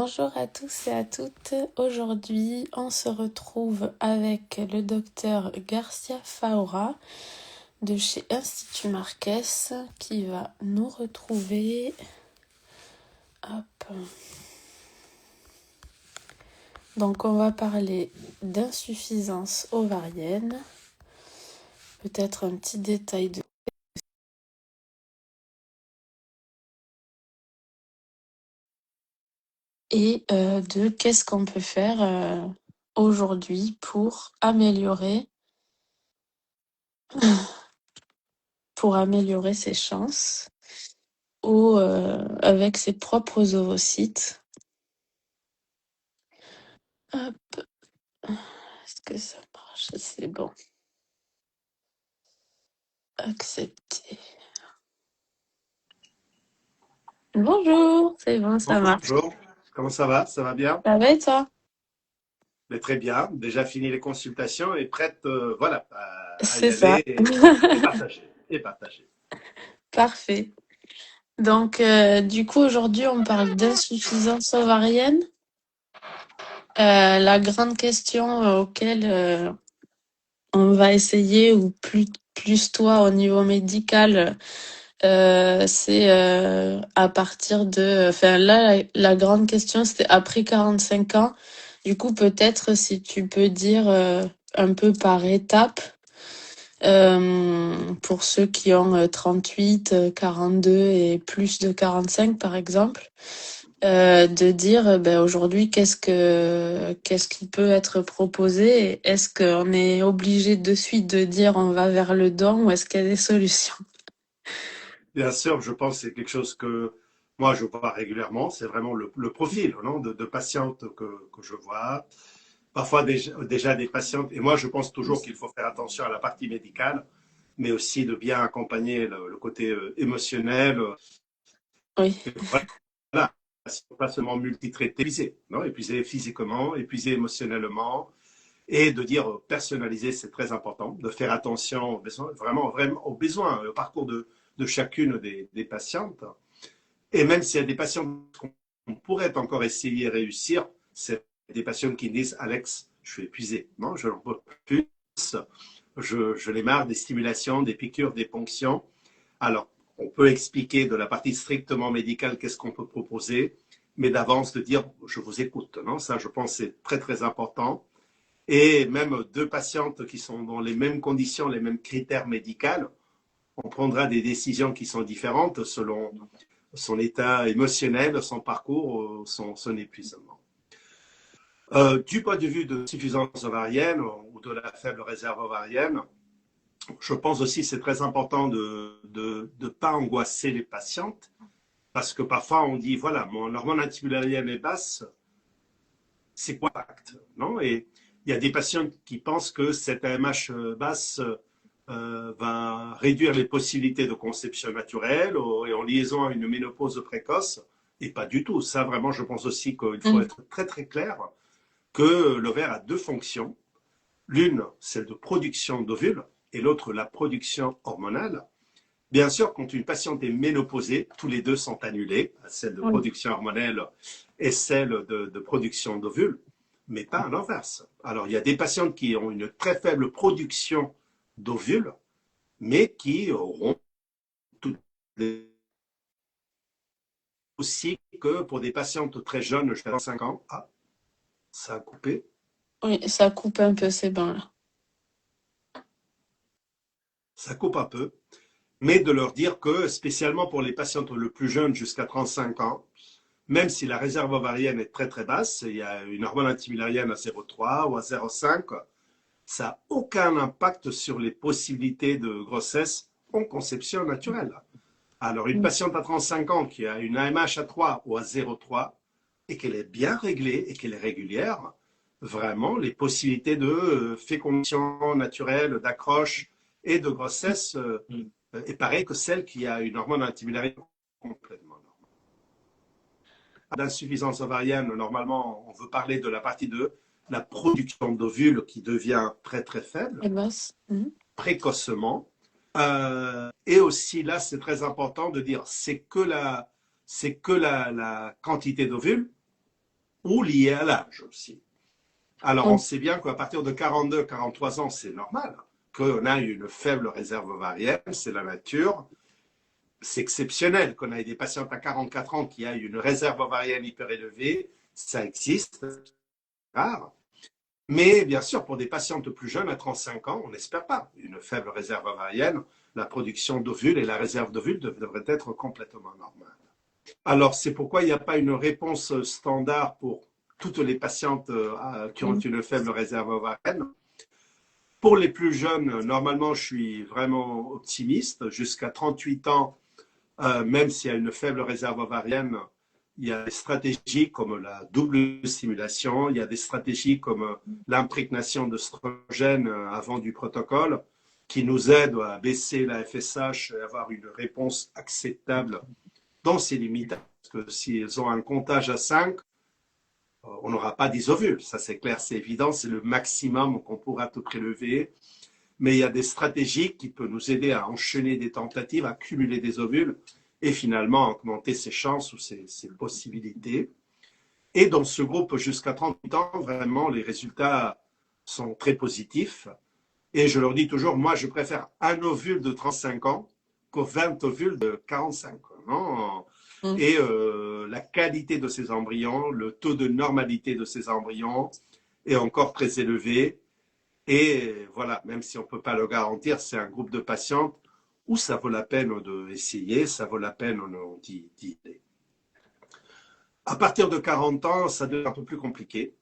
Bonjour à tous et à toutes. Aujourd'hui, on se retrouve avec le docteur Garcia Faura de chez Institut Marquès qui va nous retrouver. Hop. Donc, on va parler d'insuffisance ovarienne. Peut-être un petit détail de de qu'est-ce qu'on peut faire aujourd'hui pour améliorer ses chances avec ses propres ovocytes. Hop. Est-ce que ça marche? C'est bon. Accepter. Bonjour, c'est bon, ça marche. Bonjour, comment ça va? Ça va bien? Ça va et toi? Mais très bien, déjà fini les consultations et prête voilà, à y C'est ça. aller et partager. Et partager. Parfait. Donc, du coup, aujourd'hui, on parle d'insuffisance ovarienne. La grande question auquel on va essayer, ou plus toi au niveau médical, c'est à partir de... Enfin, là, la grande question, c'était après 45 ans. Du coup, peut-être si tu peux dire un peu par étape, pour ceux qui ont 38, 42 et plus de 45, par exemple, de dire ben, aujourd'hui qu'est-ce qui peut être proposé et est-ce qu'on est obligé de suite de dire on va vers le don ou est-ce qu'il y a des solutions? Bien sûr, je pense que c'est quelque chose que moi je vois régulièrement, c'est vraiment le profil non, de patientes que je vois. Parfois déjà des patientes, et moi je pense toujours qu'il faut faire attention à la partie médicale, mais aussi de bien accompagner le côté émotionnel. Oui. Voilà, pas seulement multitraité, épuisé, non? Épuisé physiquement, épuisé émotionnellement, et de dire personnaliser, c'est très important, de faire attention aux besoins, vraiment aux besoins, au parcours de chacune des patientes. Et même s'il y a des patients qu'on pourrait encore essayer de réussir, c'est des patients qui disent Alex, je suis épuisé, non, je n'en peux plus, je les marre des stimulations, des piqûres, des ponctions. Alors, on peut expliquer de la partie strictement médicale qu'est-ce qu'on peut proposer, mais d'avance de dire je vous écoute. Non, ça, je pense, c'est très très important. Et même deux patientes qui sont dans les mêmes conditions, les mêmes critères médicaux, on prendra des décisions qui sont différentes selon son état émotionnel, son parcours, son épuisement. Du point de vue de suffisance ovarienne ou de la faible réserve ovarienne, je pense aussi que c'est très important de ne pas angoisser les patientes parce que parfois on dit voilà, mon hormone antimullérienne est basse, c'est quoi l'impact, non? Et il y a des patients qui pensent que cette AMH basse va réduire les possibilités de conception naturelle et en liaison à une ménopause précoce, et pas du tout. Ça, vraiment, je pense aussi qu'il faut Mm. être très très clair que l'ovaire a deux fonctions. L'une, celle de production d'ovules, et l'autre, la production hormonale. Bien sûr, quand une patiente est ménopausée, tous les deux sont annulés, celle de Oui. production hormonale et celle de production d'ovules, mais pas à l'inverse. Alors, il y a des patientes qui ont une très faible production d'ovules, mais qui auront tout aussi que pour des patientes très jeunes, jusqu'à 25 ans. Ah, ça a coupé. Oui, ça coupe un peu, c'est bon là. Ça coupe un peu. Mais de leur dire que, spécialement pour les patientes le plus jeunes, jusqu'à 35 ans, même si la réserve ovarienne est très très basse, il y a une hormone antimullérienne à 0,3 ou à 0,5, ça n'a aucun impact sur les possibilités de grossesse en conception naturelle. Alors une Mm. patiente à 35 ans qui a une AMH à 3 ou à 0,3 et qu'elle est bien réglée et qu'elle est régulière, vraiment les possibilités de fécondation naturelle, d'accroche et de grossesse est pareil que celle qui a une hormone antimullérienne complètement normale. D'insuffisance ovarienne, normalement, on veut parler de la partie de la production d'ovules qui devient très très faible, Et bosse. Mm. précocement. Et aussi, là, c'est très important de dire, c'est que la quantité d'ovules, ou liées à l'âge aussi. Alors, on Mm. sait bien qu'à partir de 42, 43 ans, c'est normal qu'on a une faible réserve ovarienne, c'est la nature. C'est exceptionnel qu'on ait des patientes à 44 ans qui aient une réserve ovarienne hyper élevée, ça existe, c'est rare. Mais bien sûr, pour des patientes plus jeunes, à 35 ans, on n'espère pas une faible réserve ovarienne. La production d'ovules et la réserve d'ovules devraient être complètement normales. Alors, c'est pourquoi il n'y a pas une réponse standard pour toutes les patientes qui ont Mm. une faible réserve ovarienne. Pour les plus jeunes, normalement, je suis vraiment optimiste. Jusqu'à 38 ans, même s'il y a une faible réserve ovarienne, il y a des stratégies comme la double stimulation, il y a des stratégies comme l'imprégnation d'œstrogène avant du protocole qui nous aident à baisser la FSH et avoir une réponse acceptable dans ses limites. Parce que s'ils ont un comptage à 5, on n'aura pas des ovules. Ça, c'est clair, c'est évident, c'est le maximum qu'on pourra te prélever. Mais il y a des stratégies qui peuvent nous aider à enchaîner des tentatives, à cumuler des ovules et finalement augmenter ses chances ou ses possibilités. Et dans ce groupe jusqu'à 38 ans, vraiment, les résultats sont très positifs. Et je leur dis toujours, moi, je préfère un ovule de 35 ans qu'aux 20 ovules de 45. Non. Mm. Et la qualité de ces embryons, le taux de normalité de ces embryons est encore très élevé. Et voilà, même si on ne peut pas le garantir, c'est un groupe de patientes où ça vaut la peine d'essayer, ça vaut la peine d'y aller. À partir de 40 ans, ça devient un peu plus compliqué.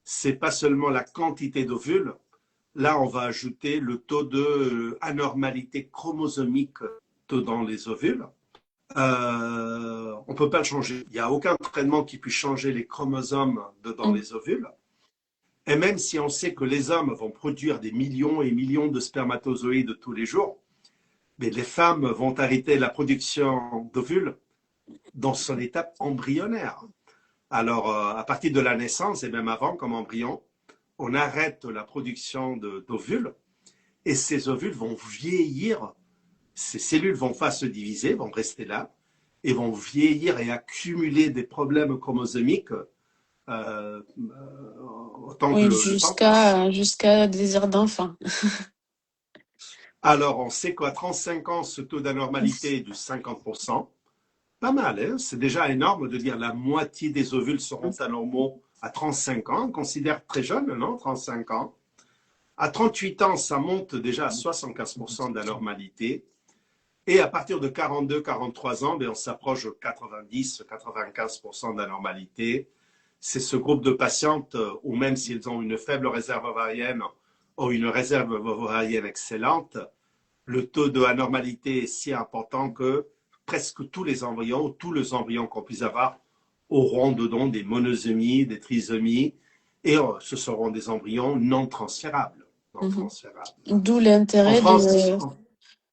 C'est pas seulement la quantité d'ovules. Là, on va ajouter le taux d'anormalité chromosomique dans les ovules. On ne peut pas le changer. Il n'y a aucun traitement qui puisse changer les chromosomes dans Mm. les ovules. Et même si on sait que les hommes vont produire des millions et millions de spermatozoïdes tous les jours, mais les femmes vont arrêter la production d'ovules dans son étape embryonnaire. Alors, à partir de la naissance, et même avant, comme embryon, on arrête la production d'ovules et ces ovules vont vieillir, ces cellules vont pas se diviser, vont rester là et vont vieillir et accumuler des problèmes chromosomiques autant que Oui, le temps passe. jusqu'à désir d'enfant. Alors, on sait qu'à 35 ans, ce taux d'anormalité est de 50%. Pas mal, hein, c'est déjà énorme de dire la moitié des ovules seront anormaux à 35 ans. On considère très jeune, non, 35 ans. À 38 ans, ça monte déjà à 75% d'anormalité. Et à partir de 42, 43 ans, ben, on s'approche de 90, 95% d'anormalité. C'est ce groupe de patientes où même s'ils ont une faible réserve ovarienne ou une réserve ovarienne excellente, le taux d'anormalité est si important que presque tous les embryons qu'on puisse avoir, auront dedans des monosomies, des trisomies, et ce seront des embryons non transférables. Non Mhm. transférables. D'où En l'intérêt France, de,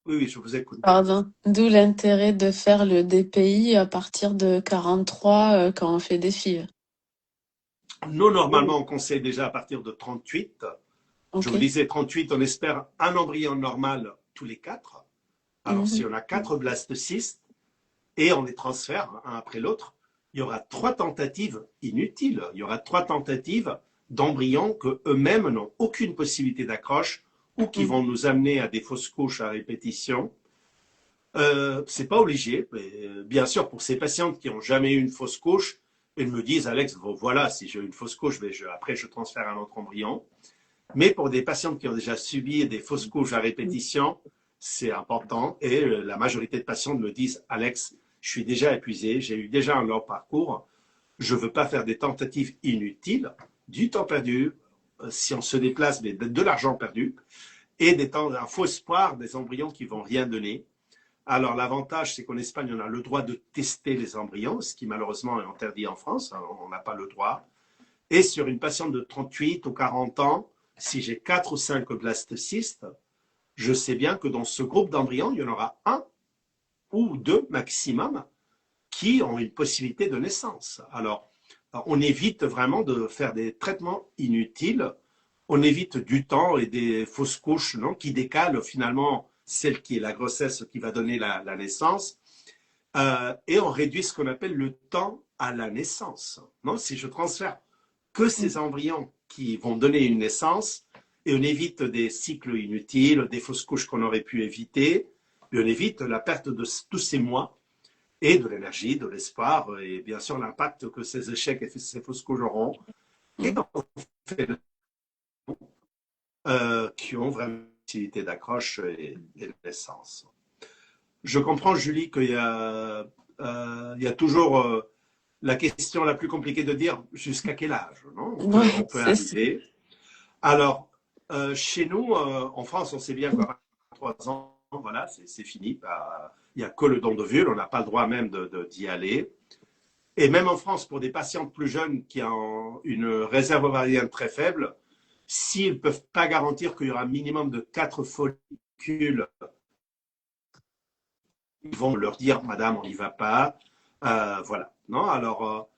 oui, oui, je vous écoute. pardon, d'où l'intérêt de faire le DPI à partir de 43 quand on fait des filles. Nous, normalement, on conseille déjà à partir de 38. Je Ok. vous disais, 38, on espère un embryon normal tous les 4. Alors, si Mhm. on a 4 blastocystes et on les transfère un après l'autre, il y aura 3 tentatives inutiles. Il y aura 3 tentatives d'embryons que eux-mêmes n'ont aucune possibilité d'accroche ou qui Mhm. vont nous amener à des fausses couches à répétition. C'est pas obligé. Mais, bien sûr, pour ces patientes qui n'ont jamais eu une fausse couche, elles me disent, Alex, bon, voilà, si j'ai une fausse couche, après je transfère un autre embryon. Mais pour des patientes qui ont déjà subi des fausses couches à répétition, c'est important. Et la majorité de patientes me disent, Alex, je suis déjà épuisé, j'ai eu déjà un long parcours, je ne veux pas faire des tentatives inutiles, du temps perdu, si on se déplace, mais de l'argent perdu, et un faux espoir, des embryons qui ne vont rien donner. Alors l'avantage, c'est qu'en Espagne, on a le droit de tester les embryons, ce qui malheureusement est interdit en France, on n'a pas le droit. Et sur une patiente de 38 ou 40 ans, si j'ai 4 ou 5 blastocystes, je sais bien que dans ce groupe d'embryons, il y en aura un ou deux maximum qui ont une possibilité de naissance. Alors, on évite vraiment de faire des traitements inutiles, on évite du temps et des fausses couches non, qui décalent finalement celle qui est la grossesse qui va donner la naissance, et on réduit ce qu'on appelle le temps à la naissance. Non, si je transfère que ces embryons qui vont donner une naissance, et on évite des cycles inutiles, des fausses couches qu'on aurait pu éviter, et on évite la perte de tous ces mois et de l'énergie, de l'espoir, et bien sûr l'impact que ces échecs et ces fausses couches auront. Et on fait qui ont vraiment une utilité d'accroche et de naissance. Je comprends, Julie, qu'il y a toujours la question la plus compliquée de dire jusqu'à quel âge, non? On peut arriver. Alors, chez nous, en France, on sait bien qu'à 3 ans, voilà, c'est fini. Il n'y a que le don d'ovule, on n'a pas le droit même d'y aller. Et même en France, pour des patientes plus jeunes qui ont une réserve ovarienne très faible, s'ils ne peuvent pas garantir qu'il y aura un minimum de 4 follicules, ils vont leur dire, madame, on n'y va pas. Voilà. Non, alors,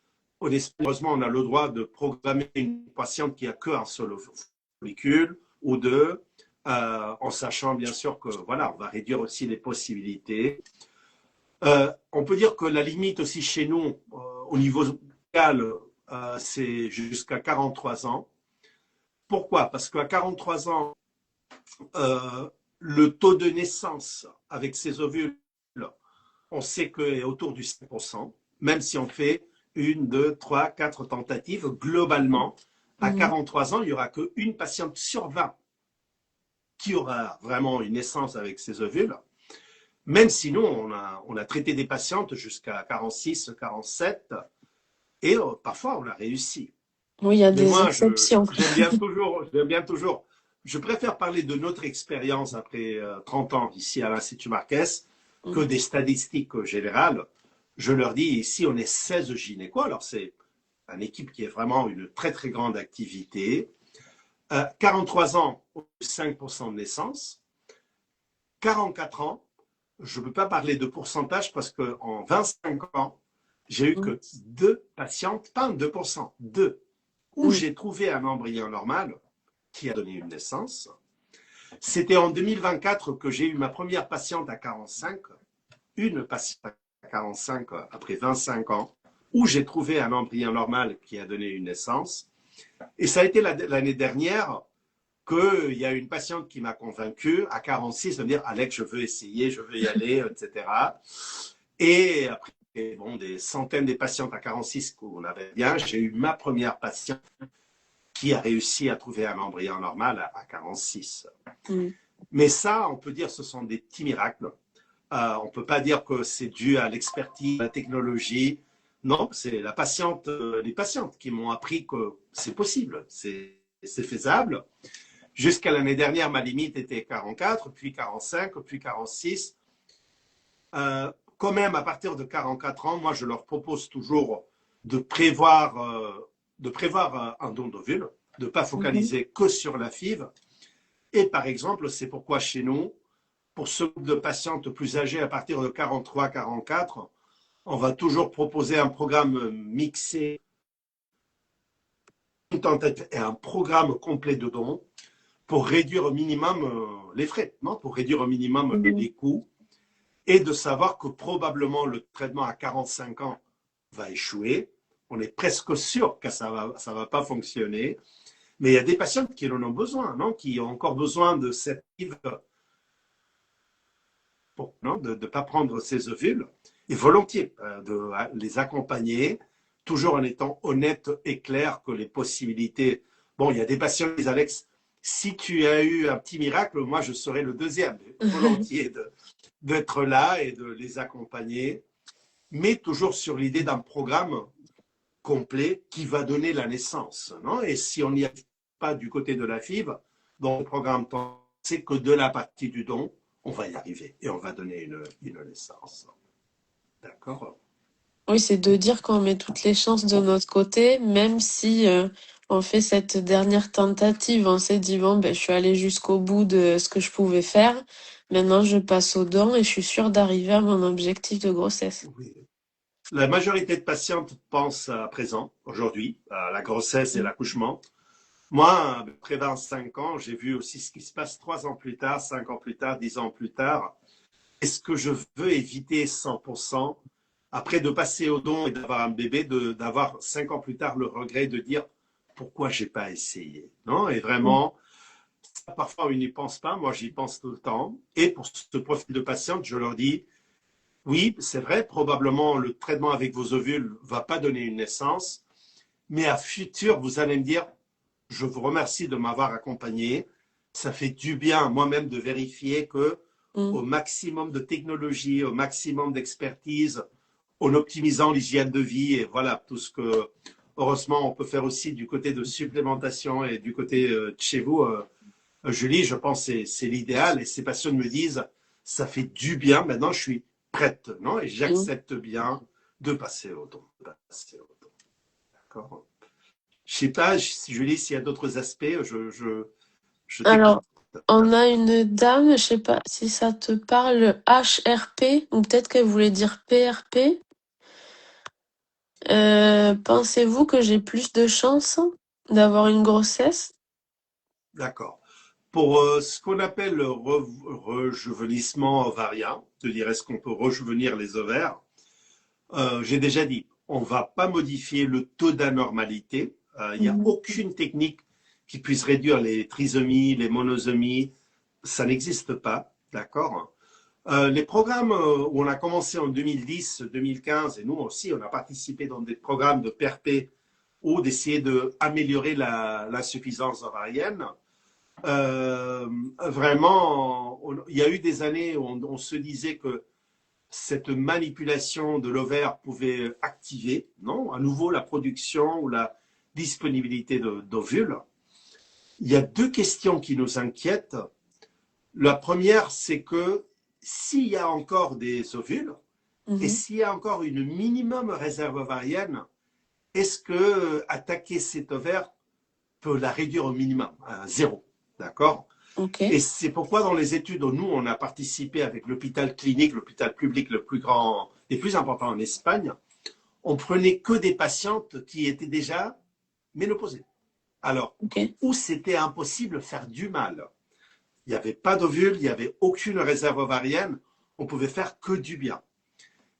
heureusement, on a le droit de programmer une patiente qui a qu'un seul follicule ou deux, en sachant bien sûr que voilà, on va réduire aussi les possibilités. On peut dire que la limite aussi chez nous, au niveau local, c'est jusqu'à 43 ans. Pourquoi? Parce qu'à 43 ans, le taux de naissance avec ces ovules, on sait qu'il est autour du 5%, même si on fait 1, 2, 3, 4 tentatives. Globalement, à 43 ans, il n'y aura qu'une patiente sur 20 qui aura vraiment une naissance avec ces ovules. Même si nous, on a traité des patientes jusqu'à 46, 47, et parfois on a réussi. Oui, il y a Mais des moi, exceptions. j'aime bien toujours, je préfère parler de notre expérience après 30 ans ici à l'Institut Marquès que des statistiques générales. Je leur dis, ici, on est 16 gynécos. Alors, c'est une équipe qui est vraiment une très, très grande activité. 43 ans, 5% de naissance. 44 ans, je ne peux pas parler de pourcentage parce qu'en 25 ans, j'ai eu que 2 patientes, pas 2%, 2, où j'ai trouvé un embryon normal qui a donné une naissance. C'était en 2024 que j'ai eu ma première patiente à 45, une patiente à 45 après 25 ans, où j'ai trouvé un embryon normal qui a donné une naissance. Et ça a été l'année dernière qu'il y a une patiente qui m'a convaincu à 46 de me dire Alex, je veux essayer, je veux y aller, etc. Et après bon, des centaines de patientes à 46 qu'on avait bien, j'ai eu ma première patiente qui a réussi à trouver un embryon normal à 46. Mais ça, on peut dire ce sont des petits miracles. On ne peut pas dire que c'est dû à l'expertise, à la technologie. Non, c'est les patientes qui m'ont appris que c'est possible, c'est faisable. Jusqu'à l'année dernière, ma limite était 44, puis 45, puis 46. Quand même, à partir de 44 ans, moi, je leur propose toujours de prévoir un don d'ovule, de ne pas focaliser que sur la FIV. Et par exemple, c'est pourquoi chez nous, pour ce groupe de patientes plus âgées à partir de 43, 44, on va toujours proposer un programme mixé et un programme complet de dons pour réduire au minimum les frais, non, pour réduire au minimum les coûts et de savoir que probablement le traitement à 45 ans va échouer. On est presque sûr que ça va pas fonctionner. Mais il y a des patients qui en ont besoin, non, qui ont encore besoin de cette de ne pas prendre ces ovules, et volontiers de les accompagner, toujours en étant honnête et clair que les possibilités. Bon, il y a des patients qui disent Alex, si tu as eu un petit miracle, moi je serai le deuxième, volontiers d'être là et de les accompagner, mais toujours sur l'idée d'un programme complet qui va donner la naissance. Non, et si on n'y arrive pas du côté de la FIV, dans le programme, c'est que de la partie du don, on va y arriver et on va donner une naissance. D'accord? Oui, c'est de dire qu'on met toutes les chances de notre côté, même si on fait cette dernière tentative. On s'est dit, bon, ben, je suis allée jusqu'au bout de ce que je pouvais faire. Maintenant, je passe aux dents et je suis sûre d'arriver à mon objectif de grossesse. Oui. La majorité de patientes pensent à présent, aujourd'hui, à la grossesse et l'accouchement. Moi, après 25 ans, j'ai vu aussi ce qui se passe 3 ans plus tard, 5 ans plus tard, 10 ans plus tard. Est-ce que je veux éviter 100% après de passer au don et d'avoir un bébé, d'avoir 5 ans plus tard le regret de dire pourquoi j'ai pas essayé. Non, et Mm. vraiment, parfois on n'y pense pas, moi j'y pense tout le temps. Et pour ce profil de patiente, je leur dis, oui, c'est vrai, probablement le traitement avec vos ovules va pas donner une naissance, mais à futur, vous allez me dire, je vous remercie de m'avoir accompagné. Ça fait du bien moi-même de vérifier que Mm. au maximum de technologie, au maximum d'expertise, en optimisant l'hygiène de vie et voilà tout ce que heureusement on peut faire aussi du côté de supplémentation et du côté de chez vous, Julie, je pense que c'est l'idéal et ces patients me disent ça fait du bien, maintenant je suis prête, non? Et Mm. j'accepte bien de passer au don. D'accord. Je sais pas, Julie, s'il y a d'autres aspects, je t'écoute. Alors, on a une dame, je sais pas si ça te parle, HRP, ou peut-être qu'elle voulait dire PRP. Pensez-vous que j'ai plus de chances d'avoir une grossesse? D'accord. Pour ce qu'on appelle le rejeunissement ovarien, te dire est-ce qu'on peut rejeunir les ovaires, j'ai déjà dit, on ne va pas modifier le taux d'anormalité. Il n'y a Mhm. aucune technique qui puisse réduire les trisomies, les monosomies. Ça n'existe pas, d'accord. Les programmes où on a commencé en 2010, 2015, et nous aussi, on a participé dans des programmes de PRP ou d'essayer d'améliorer l'insuffisance ovarienne. Vraiment, il y a eu des années où on se disait que cette manipulation de l'ovaire pouvait activer, non, à nouveau la production ou la disponibilité d'ovules. Il y a deux questions qui nous inquiètent. La première, c'est que s'il y a encore des ovules et Mhm. s'il y a encore une minimum réserve ovarienne, est-ce que attaquer cet ovaire peut la réduire au minimum, à zéro? D'accord. Ok, Et c'est pourquoi dans les études où nous, on a participé avec l'hôpital clinique, l'hôpital public le plus grand et plus important en Espagne, on prenait que des patientes qui étaient déjà ménopausées. Alors, ok, où c'était impossible de faire du mal. Il n'y avait pas d'ovules, il n'y avait aucune réserve ovarienne, on pouvait faire que du bien.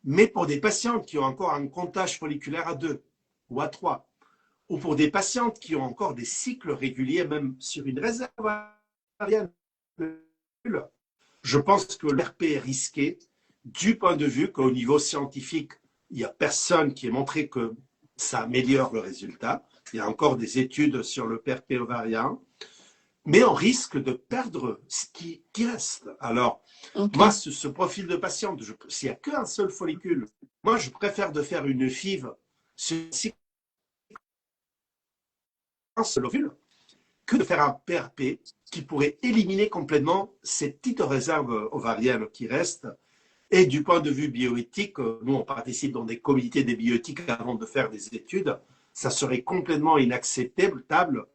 Mais pour des patientes qui ont encore un comptage folliculaire à 2 ou à 3, ou pour des patientes qui ont encore des cycles réguliers, même sur une réserve ovarienne, je pense que l'RP est risqué du point de vue qu'au niveau scientifique, il n'y a personne qui ait montré que ça améliore le résultat. Il y a encore des études sur le PRP ovarien, mais on risque de perdre ce qui reste. Alors, moi, ok. ce profil de patiente, s'il n'y a qu'un seul follicule, moi, je préfère de faire une FIV sur un seul ovule que de faire un PRP qui pourrait éliminer complètement ces petites réserves ovariennes qui restent. Et du point de vue bioéthique, nous on participe dans des comités des bioéthiques avant de faire des études, ça serait complètement inacceptable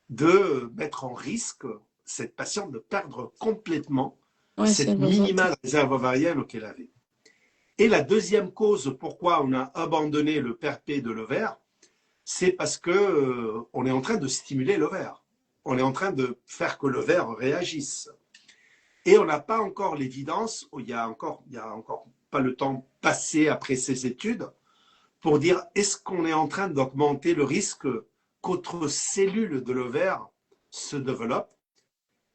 de mettre en risque cette patiente de perdre complètement Ouais, c'est cette vrai. minimale réserve ovarienne qu'elle avait. Et la deuxième cause pourquoi on a abandonné le PRP de l'ovaire, c'est parce que on est en train de stimuler l'ovaire. On est en train de faire que l'ovaire réagisse. Et on n'a pas encore l'évidence, il y a encore pas le temps passé après ces études, pour dire est-ce qu'on est en train d'augmenter le risque qu'autre cellule de l'ovaire se développe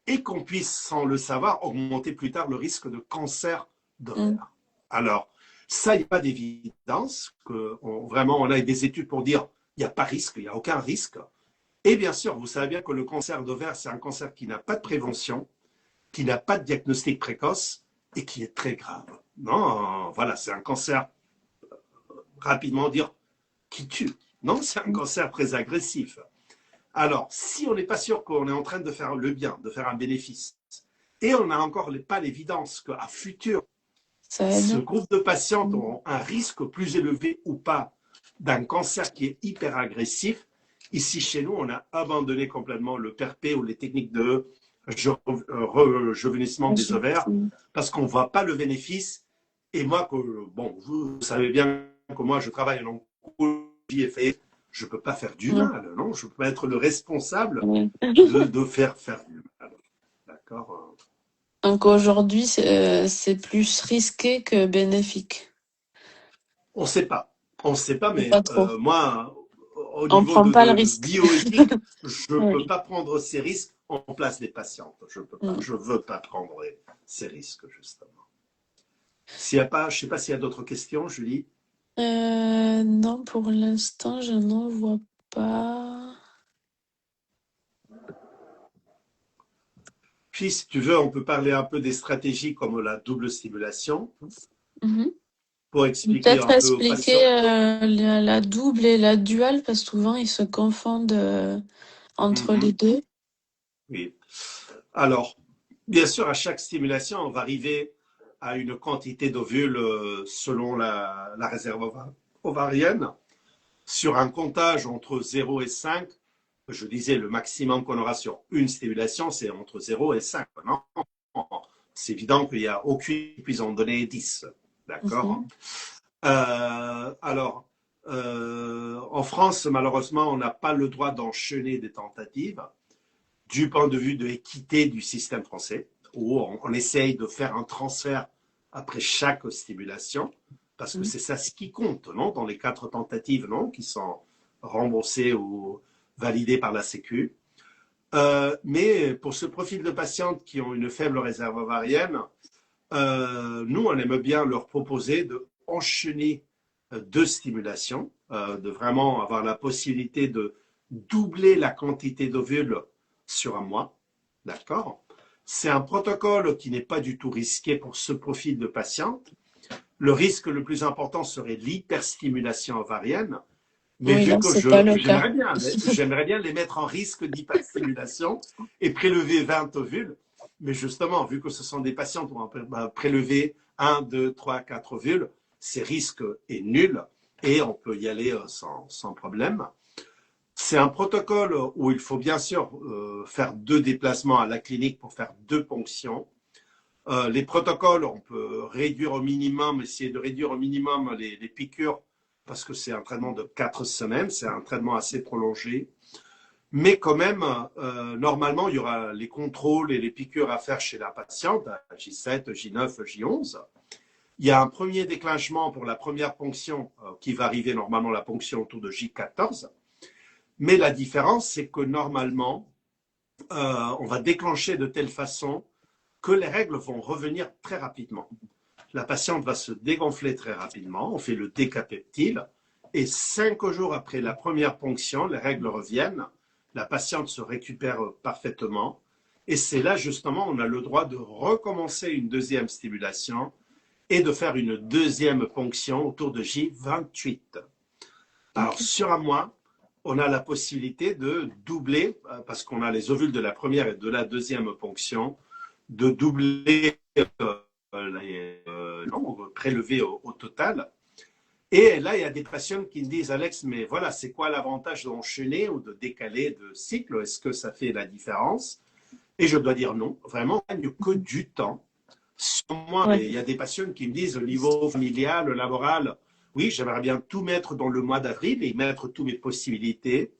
et qu'on puisse, sans le savoir, augmenter plus tard le risque de cancer Mm. d'ovaire. Alors, ça, il n'y a pas d'évidence, que vraiment on a des études pour dire il n'y a pas risque, il n'y a aucun risque. Et bien sûr, vous savez bien que le cancer d'ovaire, c'est un cancer qui n'a pas de prévention, qui n'a pas de diagnostic précoce et qui est très grave. Non, voilà, c'est un cancer, rapidement dire, qui tue. Non, c'est un cancer très agressif. Alors, si on n'est pas sûr qu'on est en train de faire le bien, de faire un bénéfice, et on n'a encore pas l'évidence qu'à futur, Ça ce aide. groupe de patientes Mm. ont un risque plus élevé ou pas d'un cancer qui est hyper agressif, ici chez nous, on a abandonné complètement le PRP ou les techniques de rejeunissement des ovaires Mm. parce qu'on ne voit pas le bénéfice. Et moi, bon, vous savez bien que moi, je travaille en oncologie et je ne peux pas faire du Ouais. mal, non? Je peux pas être le responsable Ouais. de faire du mal. D'accord? Donc aujourd'hui, c'est plus risqué que bénéfique. On ne sait pas. On ne sait pas, Ou mais pas trop? moi, au On niveau prend pas le de risque. bioéthique, je ne peux Oui. pas prendre ces risques en place des patientes. Je peux pas. Mm. Je veux pas prendre ces risques, justement. S'il y a pas, je ne sais pas s'il y a d'autres questions, Julie. Non, pour l'instant, je n'en vois pas. Puis, si tu veux, on peut parler un peu des stratégies comme la double stimulation Mhm. pour expliquer Peut-être un peu aux expliquer patients. la double et la duale, parce que souvent ils se confondent entre les Mhm, deux. oui. Alors, bien sûr, à chaque stimulation, on va arriver à une quantité d'ovules selon la réserve ovarienne. Sur un comptage entre 0 et 5, je disais le maximum qu'on aura sur une stimulation, c'est entre 0 et 5. Non, c'est évident qu'il n'y a aucune qui puisse en donner 10. D'accord. Mhm. Alors, en France, malheureusement, on n'a pas le droit d'enchaîner des tentatives du point de vue de l'équité du système français, où on essaye de faire un transfert après chaque stimulation, parce que Mhm. c'est ça ce qui compte, non, dans les 4 tentatives, non, qui sont remboursées ou validées par la Sécu. Mais pour ce profil de patientes qui ont une faible réserve ovarienne, nous, on aime bien leur proposer de enchaîner 2 stimulations, de vraiment avoir la possibilité de doubler la quantité d'ovules sur un mois. D'accord. C'est un protocole qui n'est pas du tout risqué pour ce profil de patiente. Le risque le plus important serait l'hyperstimulation ovarienne, mais Oui, vu là, que c'est pas le cas. j'aimerais bien les mettre en risque d'hyperstimulation et prélever 20 ovules, mais justement, vu que ce sont des patients qui vont prélever 1, 2, 3, 4 ovules, ces risque est nul et on peut y aller sans problème. C'est un protocole où il faut bien sûr faire 2 déplacements à la clinique pour faire 2 ponctions. Les protocoles, on peut réduire au minimum, essayer de réduire au minimum les piqûres parce que c'est un traitement de 4 semaines, c'est un traitement assez prolongé. Mais quand même, normalement, il y aura les contrôles et les piqûres à faire chez la patiente, J7, J9, J11. Il y a un premier déclenchement pour la première ponction qui va arriver normalement la ponction autour de J14. Mais la différence, c'est que normalement, on va déclencher de telle façon que les règles vont revenir très rapidement. La patiente va se dégonfler très rapidement, on fait le décapeptyle, et 5 jours après la première ponction, les règles reviennent, la patiente se récupère parfaitement, et c'est là justement on a le droit de recommencer une deuxième stimulation et de faire une deuxième ponction autour de J28. Alors Ok. sur un mois, on a la possibilité de doubler, parce qu'on a les ovules de la première et de la deuxième ponction, de doubler les nombres prélevés au total. Et là, il y a des patients qui me disent, Alex, mais voilà, c'est quoi l'avantage d'enchaîner ou de décaler de cycle? Est-ce que ça fait la différence? Et je dois dire non, vraiment, on ne gagne que du temps. Sur moi, Ouais. il y a des patients qui me disent au niveau familial, laboral, oui, j'aimerais bien tout mettre dans le mois d'avril et mettre toutes mes possibilités.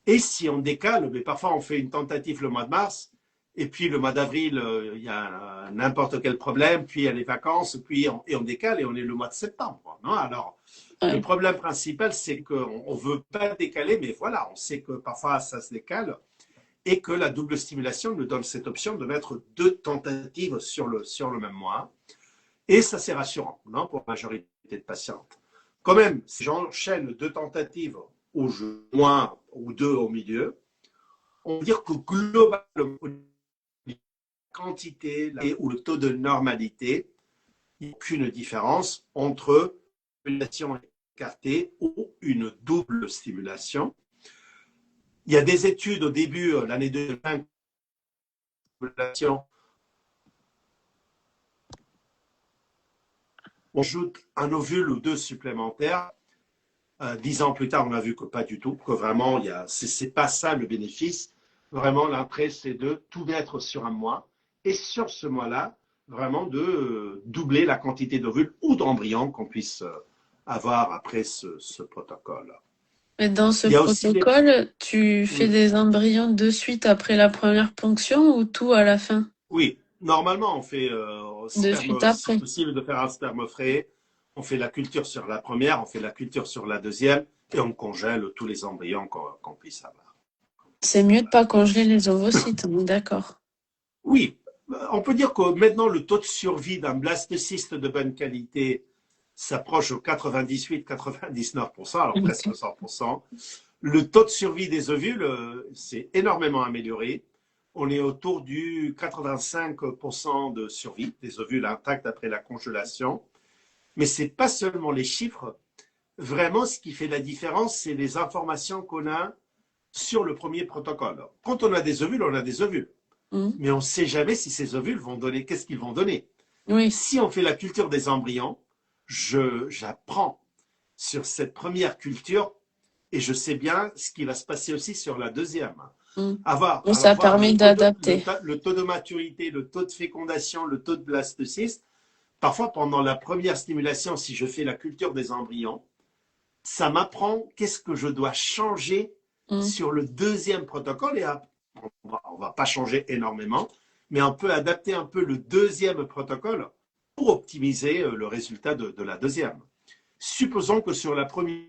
Et si on décale, mais parfois on fait une tentative le mois de mars, et puis le mois d'avril, il y a n'importe quel problème, puis il y a les vacances, et on décale et on est le mois de septembre. Non. Alors, le Ouais. problème principal, c'est qu'on ne veut pas décaler, mais voilà, on sait que parfois ça se décale, et que la double stimulation nous donne cette option de mettre 2 tentatives sur le même mois. Et ça, c'est rassurant, non, pour la majorité de patientes. Quand même, si j'enchaîne 2 tentatives au moins ou 2 au milieu, on va dire que globalement, la quantité ou le taux de normalité, il n'y a aucune différence entre une stimulation écartée ou une double stimulation. Il y a des études au début, l'année 2020, on ajoute un ovule ou 2 supplémentaires. 10 ans plus tard, on a vu que pas du tout, que vraiment, c'est pas ça le bénéfice. Vraiment, l'intérêt, c'est de tout mettre sur un mois. Et sur ce mois-là, vraiment de doubler la quantité d'ovules ou d'embryons qu'on puisse avoir après ce protocole. Mais dans ce Il y a aussi des... protocole, tu fais Oui, des embryons de suite après la première ponction ou tout à la fin? oui. Normalement, on fait De suite si après. possible, de faire un sperme frais. on fait la culture sur la première, on fait la culture sur la deuxième et on congèle tous les embryons qu'on puisse avoir. C'est mieux de pas congeler les ovocytes, on est d'accord. Oui, on peut dire que maintenant le taux de survie d'un blastocyste de bonne qualité s'approche au 98-99%, alors presque 100%. Le taux de survie des ovules s'est énormément amélioré. On est autour du 85% de survie des ovules intacts après la congélation. Mais ce n'est pas seulement les chiffres. Vraiment, ce qui fait la différence, c'est les informations qu'on a sur le premier protocole. Quand on a des ovules, on a des ovules. Mais on ne sait jamais si ces ovules vont donner, qu'est-ce qu'ils vont donner. Oui. Si on fait la culture des embryons, j'apprends sur cette première culture et je sais bien ce qui va se passer aussi sur la deuxième. Oui, ça permet d'adapter. Le taux de maturité, le taux de fécondation, le taux de blastocyste. Parfois, pendant la première stimulation, si je fais la culture des embryons, ça m'apprend qu'est-ce que je dois changer sur le deuxième protocole. Et on va pas changer énormément, mais on peut adapter un peu le deuxième protocole pour optimiser le résultat de la deuxième. Supposons que sur la première,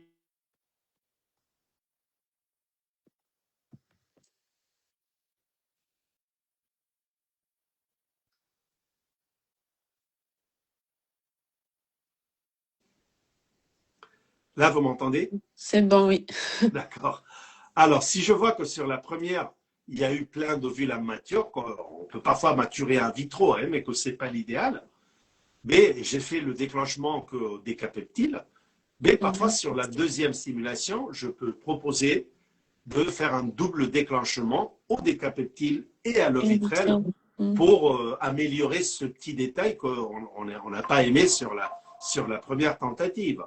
là, vous m'entendez? C'est bon, oui. D'accord. Alors, si je vois que sur la première, il y a eu plein d'ovules matures, on peut parfois maturer in vitro, hein, mais que ce n'est pas l'idéal, mais j'ai fait le déclenchement que des capeptiles, mais parfois sur la deuxième stimulation, je peux proposer de faire un double déclenchement au décapeptile et à l'ovitrel pour améliorer ce petit détail qu'on n'a pas aimé sur la première tentative.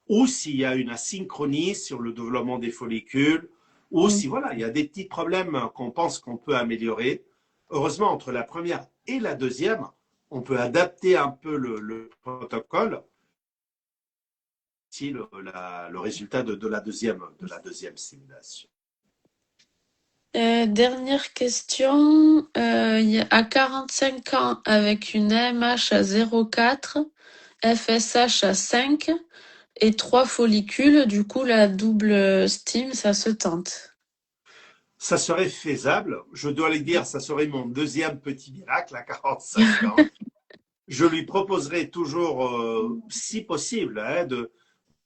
Ou s'il y a une asynchronie sur le développement des follicules, ou si voilà, il y a des petits problèmes qu'on pense qu'on peut améliorer. Heureusement, entre la première et la deuxième, on peut adapter un peu le protocole si le résultat de la deuxième simulation. Dernière question. À 45 ans, avec une AMH à 0,4, FSH à 5 et 3 follicules, du coup, la double stim, ça se tente. Ça serait faisable. Je dois le dire, ça serait mon deuxième petit miracle à 45 ans. Je lui proposerai toujours, si possible, hein,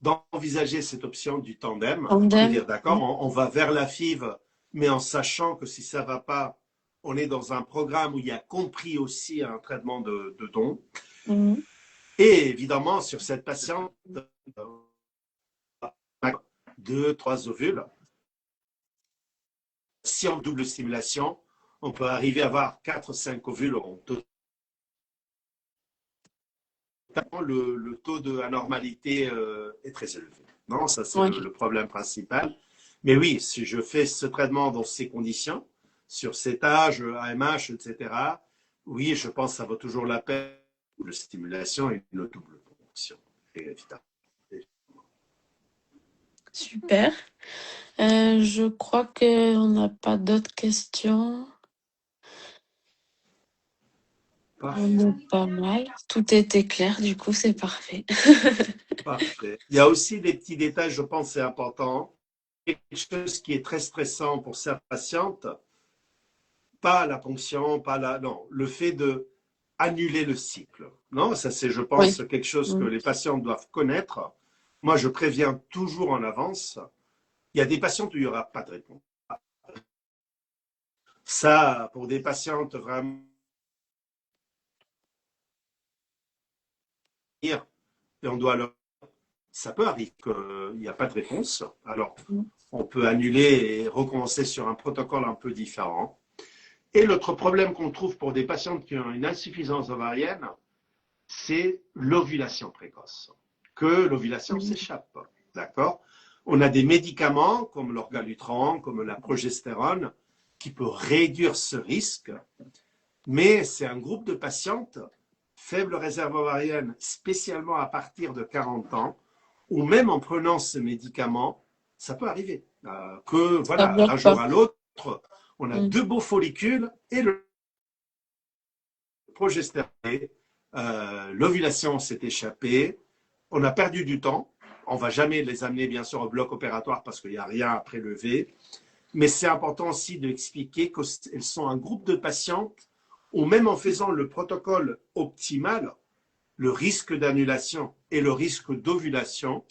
d'envisager cette option du tandem. De dire, d'accord, on va vers la FIV, mais en sachant que si ça ne va pas, on est dans un programme où il y a compris aussi un traitement de dons. Et évidemment, sur cette patiente, 2-3 ovules, si en double stimulation, on peut arriver à avoir 4-5 ovules en total. Le taux d'anormalité est très élevé. Non, ça c'est le problème principal. Mais oui, si je fais ce traitement dans ces conditions, sur cet âge, AMH, etc., oui, je pense que ça vaut toujours la peine. La stimulation et une double ponction. Super. Je crois qu'on n'a pas d'autres questions. On est pas mal. Tout était clair, du coup, c'est parfait. Parfait. Il y a aussi des petits détails, je pense, c'est important. Quelque chose qui est très stressant pour cette patiente, pas la ponction, non, le fait de annuler le cycle. Non, ça c'est, je pense, quelque chose que les patients doivent connaître. Moi, je préviens toujours en avance. Il y a des patientes où il n'y aura pas de réponse. Ça, pour des patientes vraiment, et on doit leur... Ça peut arriver qu'il n'y a pas de réponse. Alors, on peut annuler et recommencer sur un protocole un peu différent. Et l'autre problème qu'on trouve pour des patientes qui ont une insuffisance ovarienne, c'est l'ovulation précoce, que l'ovulation s'échappe. D'accord? On a des médicaments comme l'orgalutran, comme la progestérone, qui peut réduire ce risque, mais c'est un groupe de patientes, faible réserve ovarienne, spécialement à partir de 40 ans, ou même en prenant ce médicament, ça peut arriver. Que voilà, d'un jour à l'autre, on a deux beaux follicules et le progestérone, l'ovulation s'est échappée, On a perdu du temps. On ne va jamais les amener, bien sûr, au bloc opératoire parce qu'il n'y a rien à prélever. Mais c'est important aussi d'expliquer qu'elles sont un groupe de patientes où même en faisant le protocole optimal, le risque d'annulation et le risque d'ovulation,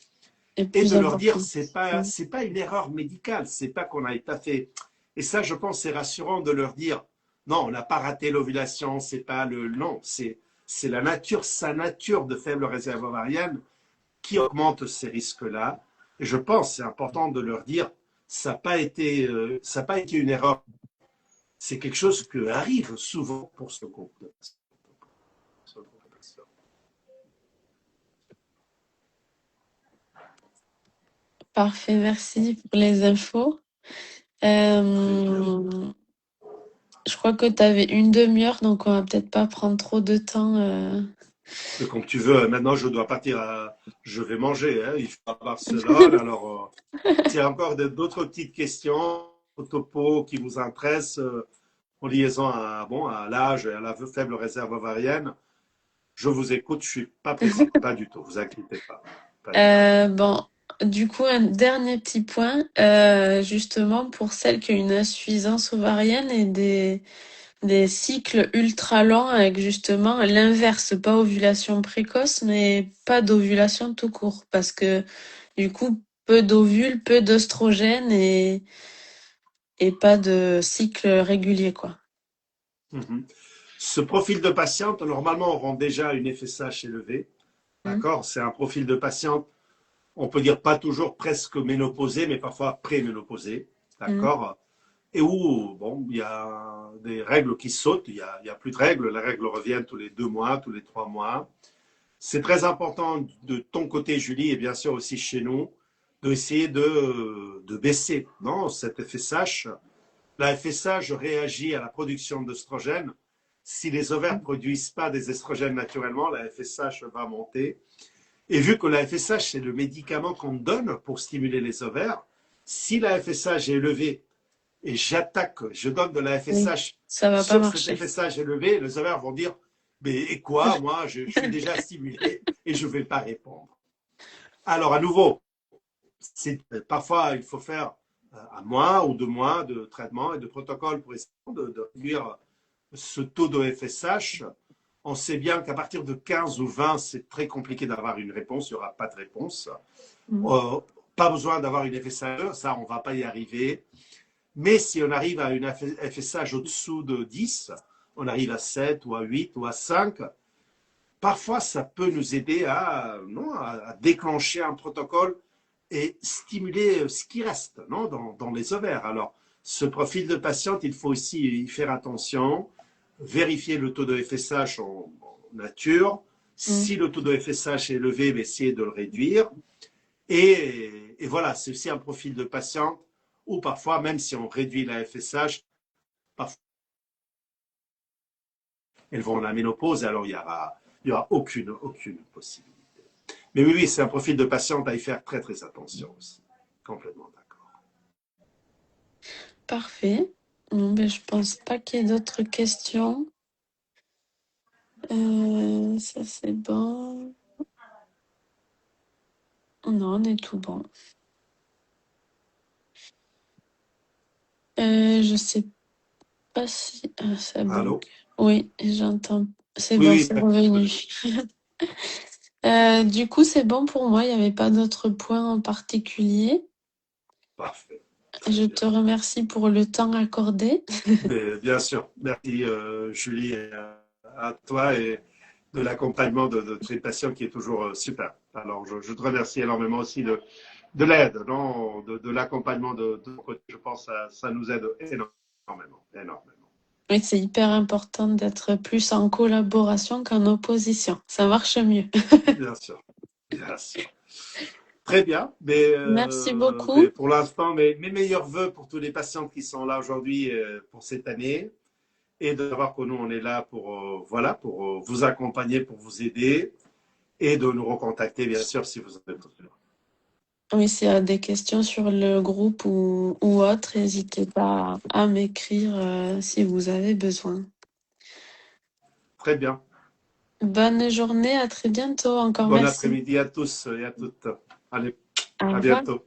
Et et plus de leur dire important. c'est pas une erreur médicale, c'est pas qu'on n'a pas fait. Et ça, je pense, c'est rassurant de leur dire non, on n'a pas raté l'ovulation, c'est pas le non, c'est la nature, sa nature de faible réserve ovarienne qui augmente ces risques-là. Et je pense c'est important de leur dire ça n'a pas été une erreur. C'est quelque chose qui arrive souvent pour ce groupe de patients. Parfait, merci pour les infos. Très bien. Je crois que tu avais une demi-heure, donc on va peut-être pas prendre trop de temps. Comme tu veux, maintenant je dois partir je vais manger, hein, il faut à Barcelone. Alors, s'il y a encore d'autres petites questions au topo qui vous intéressent en liaison à l'âge et à la faible réserve ovarienne, je vous écoute, je suis pas pressé, pas du tout, vous inquiétez pas. Pas du tout. Bon, du coup, un dernier petit point, justement pour celles qui ont une insuffisance ovarienne et des cycles ultra longs avec justement l'inverse, pas ovulation précoce, mais pas d'ovulation tout court, parce que du coup, peu d'ovules, peu d'oestrogènes et pas de cycle régulier, quoi. Mhm. Ce profil de patiente, normalement, auront déjà une FSH élevée. Mm. D'accord. C'est un profil de patiente, on peut dire pas toujours presque ménopausée, mais parfois pré-ménopausée. Mm. D'accord. Et où, bon, il y a des règles qui sautent, il y a plus de règles, les règles reviennent tous les 2 mois, tous les 3 mois. C'est très important de ton côté, Julie, et bien sûr aussi chez nous, d'essayer de baisser non, cette FSH. La FSH réagit à la production d'œstrogènes. Si les ovaires ne produisent pas des estrogènes naturellement, la FSH va monter. Et vu que la FSH, c'est le médicament qu'on donne pour stimuler les ovaires, si la FSH est élevée et je donne de la Oui, FSH ça va pas sur cette marcher. FSH élevée, les ovaires vont dire, mais et quoi, moi, je suis déjà stimulé et je ne vais pas répondre. Alors, à nouveau, parfois, il faut faire un mois ou 2 mois de traitement et de protocole pour essayer de réduire ce taux de FSH. On sait bien qu'à partir de 15 ou 20, c'est très compliqué d'avoir une réponse, il n'y aura pas de réponse. Mm. Euh, Pas besoin d'avoir une FSH, ça, on ne va pas y arriver. Mais si on arrive à une FSH au-dessous de 10, on arrive à 7 ou à 8 ou à 5, parfois ça peut nous aider à déclencher un protocole et stimuler ce qui reste non, dans les ovaires. Alors, ce profil de patiente, il faut aussi y faire attention, vérifier le taux de FSH en nature. Mm. Si le taux de FSH est élevé, essayer de le réduire. Et voilà, c'est aussi un profil de patiente où parfois, même si on réduit la FSH, parfois elles vont à la ménopause, alors il y aura aucune possibilité. Mais oui, oui, c'est un profil de patiente à y faire très très attention aussi. Complètement d'accord. Parfait. Bon, ben, je pense pas qu'il y ait d'autres questions. Ça c'est bon. Non, on est tout bon. Je sais pas si ça bug. Allô. Oui, j'entends. C'est Oui, bon, oui, c'est revenu. oui. Du coup, c'est bon pour moi. Il n'y avait pas d'autres points en particulier. Parfait. Très Je bien. te remercie pour le temps accordé. Mais bien sûr. Merci, Julie, et à toi et de l'accompagnement de tes patients qui est toujours super. Alors, je te remercie énormément aussi de l'aide, non, de l'accompagnement de ton côté. Je pense que ça nous aide énormément, énormément. Oui, c'est hyper important d'être plus en collaboration qu'en opposition. Ça marche mieux. Bien sûr, bien sûr. Très bien. Mais, Merci beaucoup. pour l'instant, mes meilleurs voeux pour tous les patients qui sont là aujourd'hui pour cette année et de savoir que nous, on est là voilà, pour vous accompagner, pour vous aider et de nous recontacter, bien sûr, si vous avez besoin. Oui, s'il y a des questions sur le groupe ou autre, n'hésitez pas à m'écrire si vous avez besoin. Très bien. Bonne journée, à très bientôt. Encore Bon merci. après-midi à tous et à toutes. Allez, Au à revoir. bientôt.